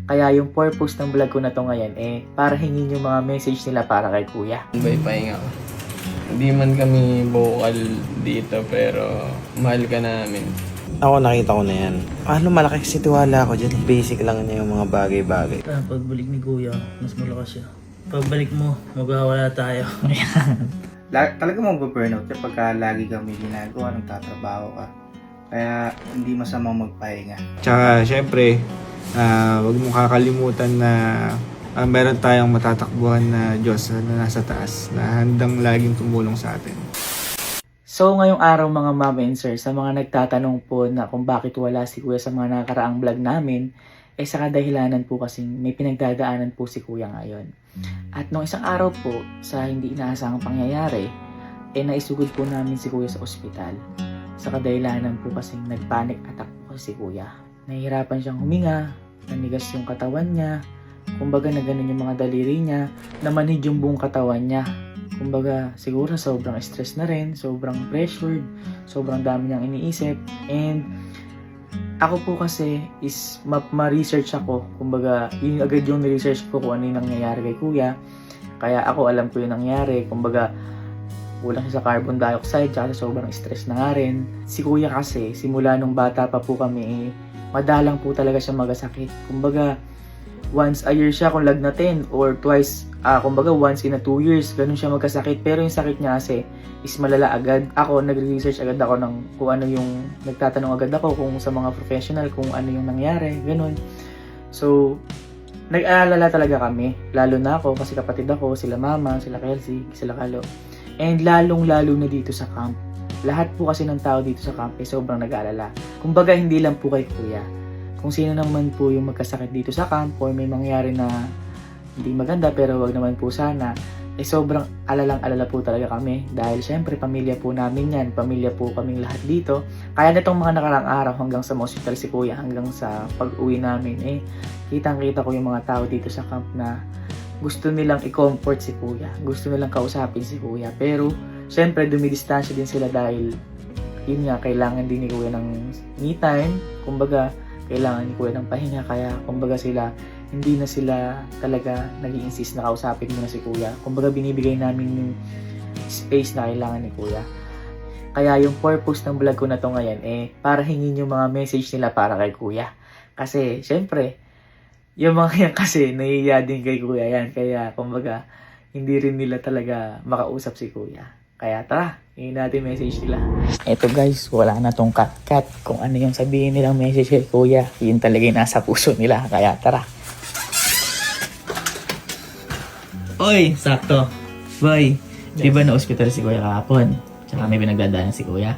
Kaya yung purpose ng vlog ko na to ngayon para hingin yung mga message nila para kay kuya. Bay pahinga ko. Hindi man kami vocal dito pero mahal ka namin. Ako nakita ko na yan. Paano malaki kasi tiwala ko dyan? Basic lang niya yung mga bagay-bagay. Pagbalik ni kuya, mas malakas siya. Pagbalik mo, magwawala tayo. Talaga mag-burnout ka pagka lagi kang may ginagawa, nagtatrabaho ka. Kaya hindi masamang magpahinga. Tsaka syempre, wag mong kakalimutan na meron tayong matatakbuhan na Diyos na nasa taas na handang laging tumulong sa atin. So ngayong araw mga mama and sir, sa mga nagtatanong po na kung bakit wala si kuya sa mga nakaraang vlog namin, sa kadahilanan po kasi may pinagdadaanan po si kuya ngayon. At nung isang araw po, sa hindi inaasahang pangyayari, naisugod po namin si kuya sa ospital. Sa kadahilanan po kasi nagpanic attack po si kuya. Nahihirapan siyang huminga, nanigas yung katawan niya, kumbaga na ganun yung mga daliri niya, namanhid yung buong katawan niya. Kumbaga, siguro sobrang stress na rin, sobrang pressured, sobrang dami niyang iniisip. And ako po kasi is ma-research ako. Kumbaga, yun agad yung research ko kung ano yung nangyayari kay kuya. Kaya ako alam ko yung nangyayari. Kumbaga, kulang siya sa carbon dioxide, tsaka sobrang stress na nga rin. Si kuya kasi, simula nung bata pa po kami, madalang po talaga siya magkasakit. Kumbaga, once a year siya kung lagnatin or twice, kumbaga once in a 2 years, ganun siya magkasakit. Pero yung sakit niya kasi is malala agad. Ako, nagre-research agad ako ng kung ano yung, nagtatanong agad ako kung sa mga professional kung ano yung nangyari, ganun. So, nag-aalala talaga kami, lalo na ako kasi kapatid ako, sila mama, sila Kelsey, sila Kalo. And lalong-lalo na dito sa camp. Lahat po kasi ng tao dito sa camp ay sobrang nag-aalala. Kumbaga, hindi lang po kay kuya. Kung sino naman po yung magkasakit dito sa camp or may mangyari na hindi maganda pero wag naman po sana, sobrang alalang-alala po talaga kami dahil syempre pamilya po namin yan, pamilya po kaming lahat dito. Kaya nitong mga nakarang araw hanggang sa hospital si kuya, hanggang sa pag-uwi namin, kitang-kita ko yung mga tao dito sa camp na gusto nilang i-comfort si kuya, gusto nilang kausapin si kuya, pero syempre dumidistansya din sila dahil yun nga, kailangan din ni kuya ng me time, kumbaga kailangan ni kuya ng pahinga, kaya kumbaga hindi na sila talaga nag-i-insist na kausapin muna si kuya. Kumbaga binibigay namin yung space na kailangan ni kuya. Kaya yung purpose ng vlog ko na to ngayon para hingin yung mga message nila para kay kuya. Kasi syempre, yung mga yan kasi nahihiya din kay kuya yan. Kaya kumbaga hindi rin nila talaga makausap si kuya. Kaya tara, hingin natin message nila. Eto guys, wala na tong cut-cut. Kung ano yung sabihin nilang message kay kuya, yun talaga yung nasa puso nila. Kaya tara. Oy, sakto. Boy, yes. Di ba na ospital si kuya kahapon? Tsaka may pinagdadaanan si kuya.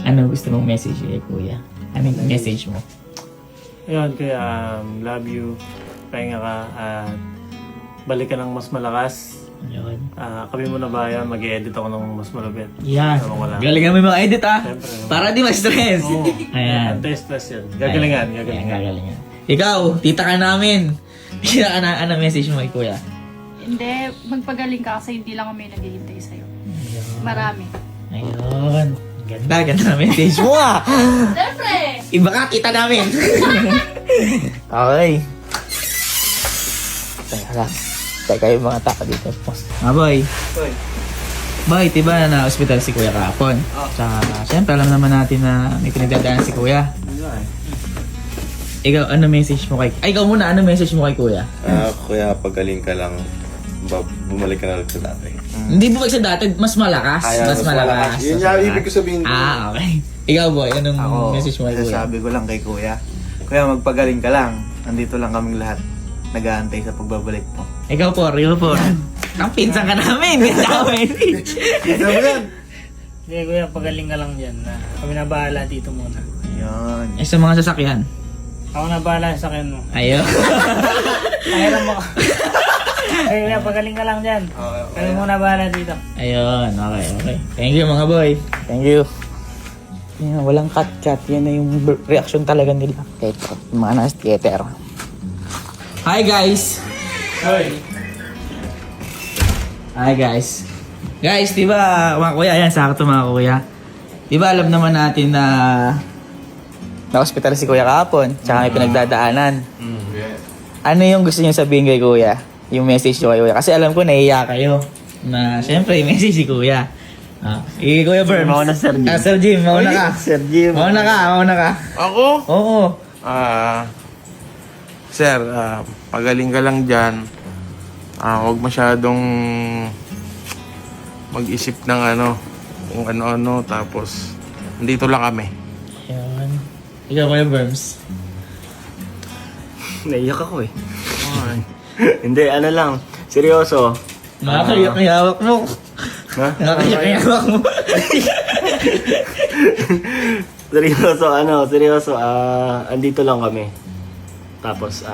Ano gusto mong message kay kuya? Ano yung message mo? Ayun, kaya love you. Pahinga ka at balik ka ng mas malakas. Ayun. Kami mo na ba yan? Mag-i-edit ako ng mas malupit. Yan. Wala. Galingan mo yung mga edit Siyempre. Para di ma-stress. Oo. Ayan. Anti-stress yan. Gagalingan. Gagalingan. Ikaw, tita ka namin. Ano message mo kay kuya? Hindi, magpagaling ka kasi hindi lang kami naghihintay sa'yo. Marami. Ayun. Ganda message mo Siyempre! Iba ka, kita namin. Okay. Teka yung mga tao dito. Boy. Boy, diba na hospital si kuya kahapon? Tsaka, syempre alam naman natin na may pinagdadaan si kuya. Ikaw, ano message mo kay... ikaw muna, ano message mo kay kuya? Kuya, pagaling ka lang, bumalik ka na ulit sa dati. Hindi bumalik sa dati, mas malakas. Mas malakas. Yun yung ibig ko sabihin. Okay. Ikaw boy, anong message mo kay kuya? Sabi ko lang kay kuya, kuya magpagaling ka lang. Nandito lang kaming lahat. Nag-aantay sa pagbabalik mo. Ikaw po, Rio po. Ang pinsan ka namin. Sabi yan. Hindi, kuya, pagaling ka lang dyan. Kami na bahala dito muna. Yun. Sa mga sasakyan. Ako na bahala sa akin mo. Ayun. Pahiram mo. Ay, kuya, pagaling ka lang dyan. Kami muna bahala dito. Ayun, okay. Thank you mga boy. Thank you. Yan, walang cut-cut. Yan na yung reaction talaga nila. Ito, yung mga nasa theater. Hi guys! Hi guys! Guys, di ba mga kuya, yan, sakto mga kuya. Di ba alam naman natin na na-hospital si kuya kahapon, tsaka may pinagdadaanan. Ano yung gusto niyo sabihin kay kuya? Yung message niyo kay kuya. Kasi alam ko naiiyak kayo. Na syempre, message si kuya. Kuya Berms. Mauna, Sir Jim. Sir Jim, mauna ka. Sir Jim. Mauna ka. Ako? Oo. Sir, pagaling ka lang dyan. Huwag masyadong mag-isip ng kung ano-ano. Tapos, nandito lang kami. Ayan. Ikaw, Kuya Berms. Naiyak ako eh. Hindi, ano lang. Seryoso. Nakakayak ang hawak mo. Ha? Nakakayak ang hawak mo. Seryoso. Andito lang kami. Tapos,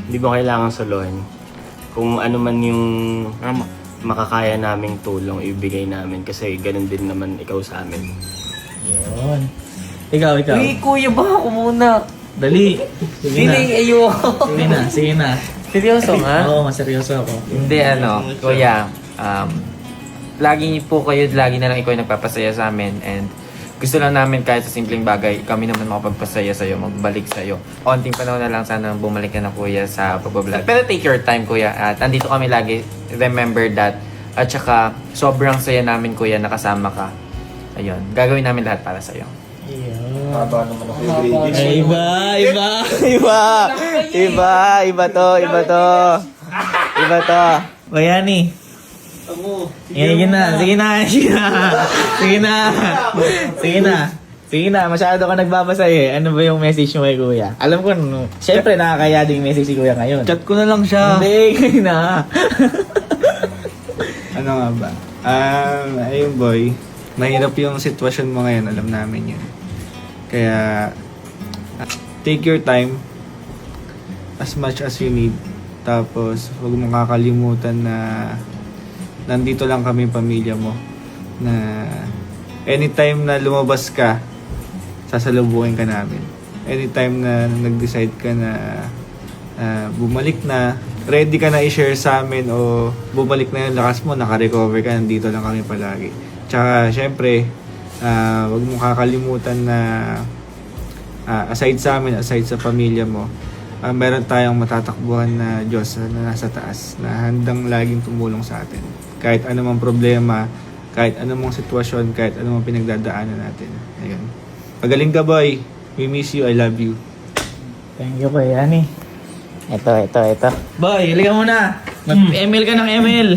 hindi mo kailangan suluhin. Kung ano man yung Tama. makakaya naming tulong, ibigay namin. Kasi ganun din naman ikaw sa amin. Yun. Ikaw. kuya ba ako muna? Dali. Sige na. Sige na. Seryoso nga? Oo, seryoso ako. Hindi kuya, lagi na lang ikaw yung nagpapasaya sa amin and gusto lang namin kahit sa simpleng bagay, kami naman makapagpasaya sa'yo, magbalik sa'yo. Onting panahon na lang sana bumalik ka na kuya sa pagbablog. Pero take your time kuya at andito kami lagi, remember that. At saka sobrang saya namin kuya nakasama ka. Ayun, gagawin namin lahat para sa'yo. Iba to. Bayani. Sige na, masyado ka nagbabasa eh. Ano ba yung message mo kay kuya? Alam ko, syempre nakakaya din yung message si kuya ngayon. Chat ko na lang siya. Hindi, kayo na. Ano nga ba? Ayun boy, mahirap yung sitwasyon mo ngayon, alam namin yun. Kaya, take your time as much as you need. Tapos, huwag mong kakalimutan na nandito lang kami pamilya mo. Na anytime na lumabas ka, sasalubungin ka namin. Anytime na nag-decide ka na bumalik na, ready ka na i-share sa amin o bumalik na yung lakas mo, naka-recover ka, nandito lang kami palagi. Tsaka, syempre, huwag mong kakalimutan na aside sa amin, aside sa pamilya mo, meron tayong matatakbuhan na Diyos na nasa taas, na handang laging tumulong sa atin. Kahit anumang problema, kahit anumang sitwasyon, kahit anumang pinagdadaanan natin. Ayun. Pagaling ka, boy. We miss you. I love you. Thank you, kuya Ani. Ito. Boy, halika muna. Mag-ML ka ng ML.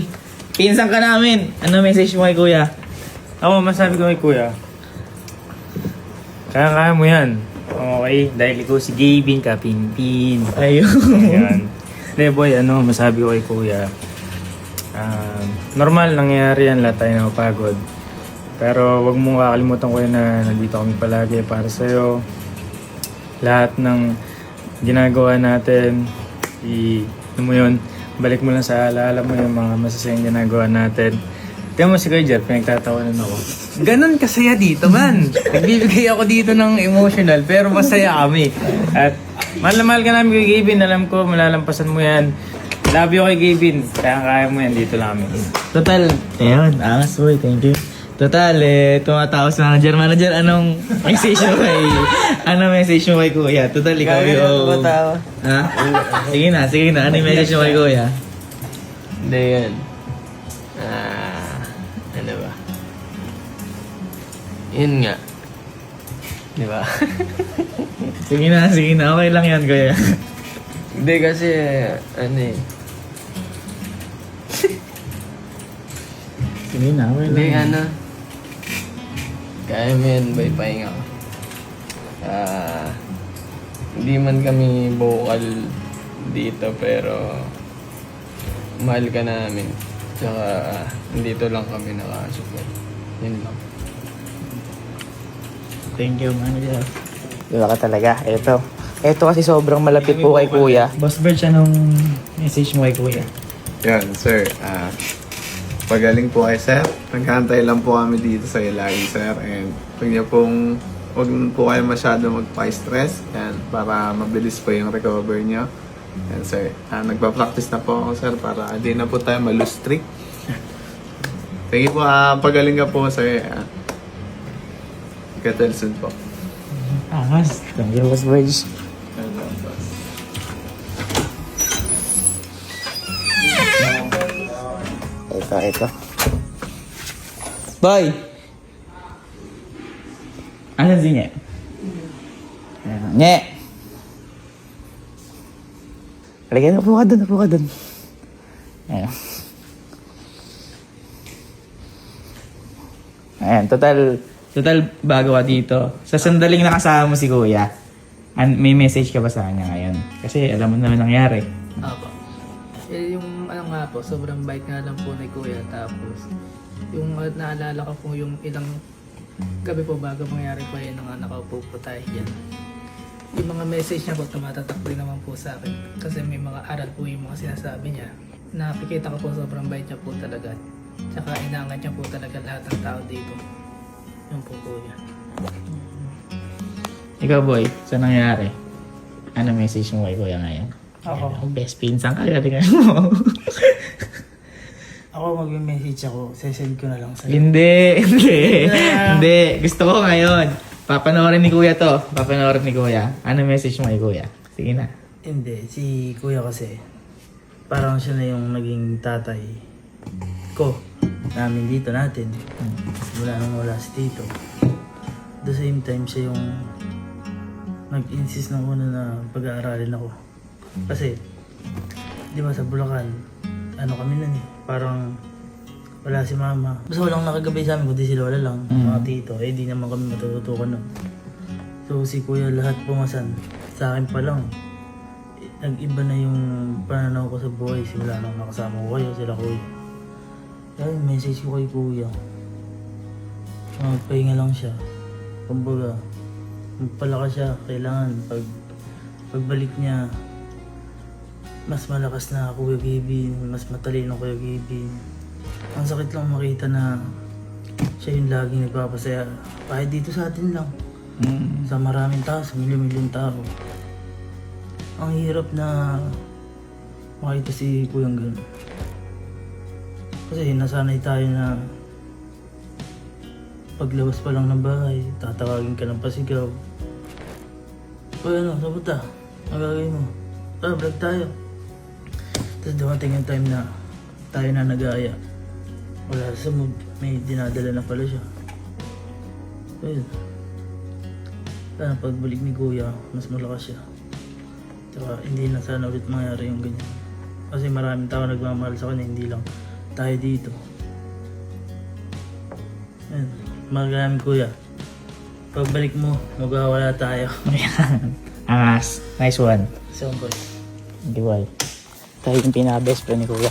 Pinsan ka namin. Ano message mo kay kuya? Ako, masabi ko kay kuya, kaya mo yan. Okay, dahil ikaw si Gavin Kapinpin. Ayun. Ayan. Hindi boy, masabi ko kay kuya, normal, nangyayari yan, lahat tayo napapagod. Pero wag mong kakalimutan kuya na nandito kami palagi para sa'yo. Lahat ng ginagawa natin, ano mo yun, balik mo lang sa alaala mo yung mga masasayang ginagawa natin. Kaya mo si Kuya Jer, pinagtatawanan ako. Ganon kasaya dito man. Nagbibigay ako dito ng emotional pero masaya kami. At mahal na mahal ka namin kay Gavin. Alam ko, malalampasan mo yan. Love you kay Gavin. Kaya mo yan dito lang kami. Total, ayun, angas boy, thank you. Total, tumatawa si manager. Manager, anong message mo kay kuya? Total, ikaw yung... Ha? Sige na. Ano yung message mo kay kuya? Hindi yan. Ano ba? Yun nga. Di ba? Sige na. Okay lang yan, kuya. Hindi kasi, Sige na, okay lang. Hindi, kaya mo yan, bay, pahinga ka. Hindi man kami vocal dito, pero mahal ka namin. Tsaka, dito lang kami nakasupport. Yun lang. Thank you, manager. Diba ka talaga? Ito kasi sobrang malapit po kay kuya. Boss Birch, anong message mo kay kuya? Yan, sir. Pagaling po kay sir. Nagkantay lang po kami dito sa lagi, sir. And huwag po kayo masyado magpa-stress. Yan, para mabilis po yung recover nyo. Yan, sir. Nagpa-practice na po ako, sir, para di na po tayo malose streak. Thank you po. Pagaling ka po, sir. Katalsun po. Angas. Thank you, Boss Birch. Ito. Boy! Ano si Nye? Nye! Halika, upo ka dun. Ayan, total bago ka dito. Sa sandaling nakasama mo si Kuya, may message ka ba sa kanya ngayon? Kasi alam mo naman nangyari. Apo. Yung ano nga po, sobrang bait nga lang po ni Kuya. Tapos, yung naalala ko po yung ilang gabi po bago mangyari po yun nung nakaupo po tayo dyan. Yung mga message niya po, tumatatak din naman po sa akin. Kasi may mga aral po yung mga sinasabi niya. Nakikita ko po sobrang bait niya po talaga. Tsaka inaangat niya po talaga lahat ng tao dito. Yung po Kuya. Ikaw, boy, sa nangyari? Ano message mo kay Kuya ngayon? Ako. Best pinsan ka, galing mo. Ako mag-message ako, sesend ko na lang sa'yo. Hindi. Gusto ko ngayon. Papanoorin ni Kuya to. Papanoorin ni Kuya. Ano message mo kay Kuya? Sige na. Hindi, si Kuya kasi, parang siya na yung naging tatay ko namin dito natin. Mula nung wala si Tito. At the same time, siya yung nag-insist ng una na pag-aaralin ako. Kasi, di ba sa Bulacan, ano kami nun eh, parang wala si mama. Basta walang nakagabay sa amin, kundi si Lola lang, mga tito. Eh, di naman kami matututukan nun. So, si Kuya lahat pumasan. Sa akin pa lang, nag-iba na yung pananaw ko sa buhay. Simula nung nakasama ko kayo, sila Kuya. Kaya yung message ko kay Kuya, magpahinga lang siya. Kumbaga, magpalakas siya. Kailangan pagbalik niya, mas malakas na Kuya Gavin, mas matalino Kuya Gavin. Ang sakit lang makita na siya yung laging nagpapasaya. Kahit dito sa atin lang. Sa maraming tao, sa milyon-milyon tao. Ang hirap na makita si Kuyang gano'n. Kasi nasanay tayo na paglabas pa lang ng bahay, tatawagin ka ng pasigaw. O ano, sabuta, ang gagawin mo? Vlog tayo. Tapos dumating yung time na tayo na nag-aaya. Wala sa mood, may dinadala na pala siya. Ayun. Kaya pagbalik ni Kuya, mas malakas siya. Tsaka hindi na sana ulit mangyari yung ganyan. Kasi maraming tao nagmamahal sa kanya, hindi lang tayo dito. Ayun, maraming Kuya. Pagbalik mo, magwawala tayo. Angas. Nice one. So, boy. Hindi boy. Tayo yung pinaka-best friend ni Kuya.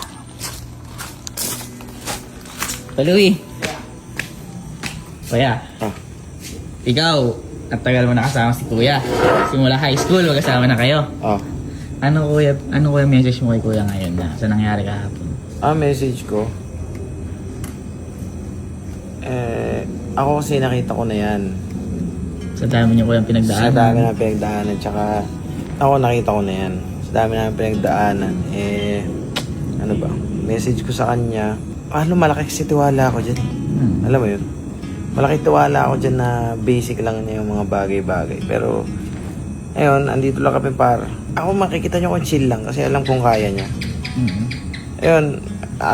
Paluwi. Kuya. Ikaw, at tagal mo nakasama si Kuya. Simula high school, magkasama na kayo. Ano kuya message mo kay Kuya ngayon na sa nangyari kahapon? Message ko. Ako kasi nakita ko na yan. Sa dami niyo Kuya pinagdaanan. Sa dami na pinagdaanan, tsaka ako nakita ko na yan. Sa dami na pinagdaanan, ano ba? Message ko sa kanya, malaki kasi tiwala ko dyan. Alam mo yun? Malaki tiwala ako dyan na basic lang niya yung mga bagay-bagay. Pero, ayun, andito lang kami para. Ako makikita nyo kung chill lang kasi alam kong kaya niya. Ayun,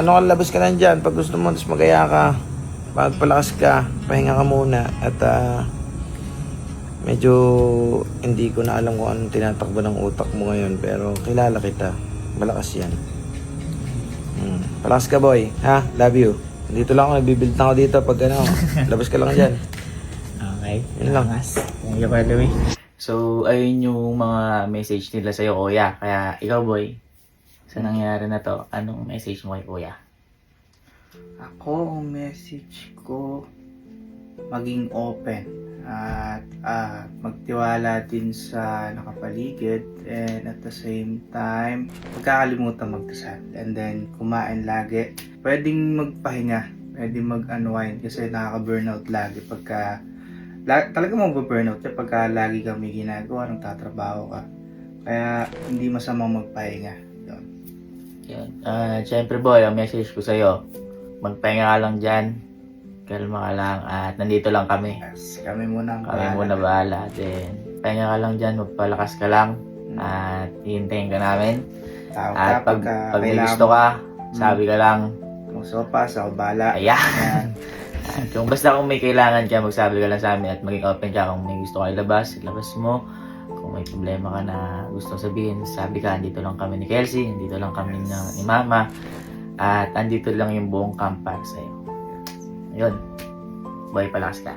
labas ka lang dyan. Pag gusto mo, tapos magaya ka, pagpalakas ka, pahinga ka muna. At medyo hindi ko na alam kung anong tinatakbo ng utak mo ngayon. Pero kilala kita. Malakas yan. Palakas ka, boy. Ha? Love you. Dito lang ako, nagbibuild na ako dito pag ano, labas ka lang dyan. Okay. Yun lang. Thank you, by the way. So, ayun yung mga message nila sa'yo, Kuya. Kaya, ikaw, boy, sa nangyari na to, anong message mo kay Kuya? Ako, ang message ko, maging open at magtiwala din sa nakapaligid, and at the same time, pagkakalimutan magdasal, and then kumain lagi. Pwedeng magpahinga, pwedeng mag-unwind kasi nakaka-burnout lagi pagka talaga mag-burnout siya pagka lagi kang may ginagawa, nang tatrabaho ka. Kaya hindi masamang magpahinga. Yun. Siyempre, boy, ang message ko sa'yo, magpahinga ka lang dyan. Kalma ka lang at nandito lang kami. Yes, kami muna Bahala. Then, pahinga ka lang dyan, magpalakas ka lang at hihintayin ka namin. At pag may gusto ka, sabi ka lang, sopas, ako bala. Ayan. Kung may kailangan ka, magsabi ka lang sa amin at maging open ka kung may gusto ka ilabas mo. Kung may problema ka na gusto sabihin, sabi ka, andito lang kami ni Kelsey, andito lang kami ni Mama, at andito lang yung buong camp para sa'yo. Yun. Boy, palakas ka.